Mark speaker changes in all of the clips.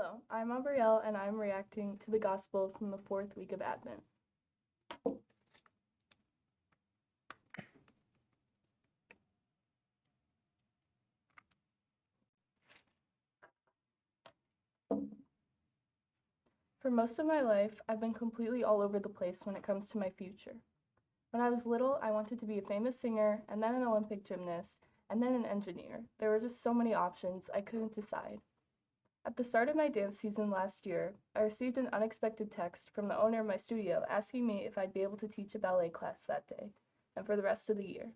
Speaker 1: Hello, I'm Aubrielle and I'm reacting to the Gospel from the fourth week of Advent. For most of my life, I've been completely all over the place when it comes to my future. When I was little, I wanted to be a famous singer, and then an Olympic gymnast, and then an engineer. There were just so many options, I couldn't decide. At the start of my dance season last year, I received an unexpected text from the owner of my studio asking me if I'd be able to teach a ballet class that day, and for the rest of the year.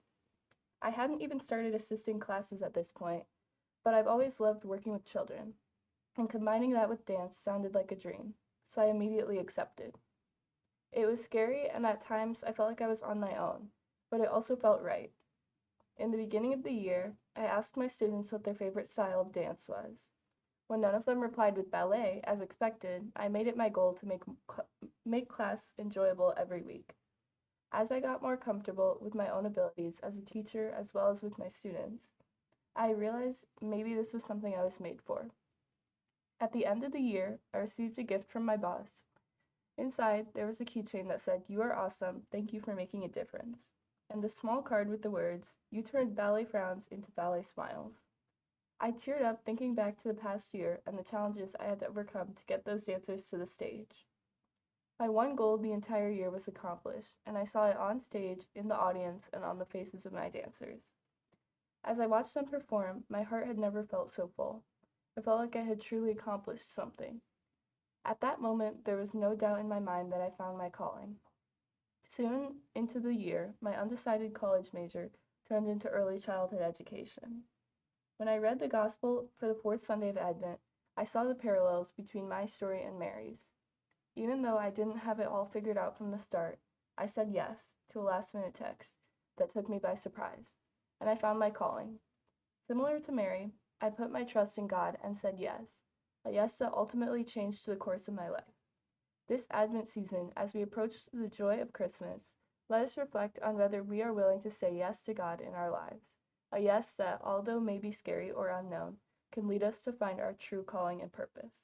Speaker 1: I hadn't even started assisting classes at this point, but I've always loved working with children, and combining that with dance sounded like a dream, so I immediately accepted. It was scary, and at times I felt like I was on my own, but it also felt right. In the beginning of the year, I asked my students what their favorite style of dance was. When none of them replied with ballet, as expected, I made it my goal to make class enjoyable every week. As I got more comfortable with my own abilities as a teacher as well as with my students, I realized maybe this was something I was made for. At the end of the year, I received a gift from my boss. Inside, there was a keychain that said, "You are awesome, thank you for making a difference," and a small card with the words, "You turned ballet frowns into ballet smiles." I teared up thinking back to the past year and the challenges I had to overcome to get those dancers to the stage. My one goal the entire year was accomplished, and I saw it on stage, in the audience, and on the faces of my dancers. As I watched them perform, my heart had never felt so full. I felt like I had truly accomplished something. At that moment, there was no doubt in my mind that I found my calling. Soon into the year, my undecided college major turned into early childhood education. When I read the Gospel for the fourth Sunday of Advent, I saw the parallels between my story and Mary's. Even though I didn't have it all figured out from the start, I said yes to a last-minute text that took me by surprise, and I found my calling. Similar to Mary, I put my trust in God and said yes, a yes that ultimately changed the course of my life. This Advent season, as we approach the joy of Christmas, let us reflect on whether we are willing to say yes to God in our lives, a yes that, although maybe scary or unknown, can lead us to find our true calling and purpose.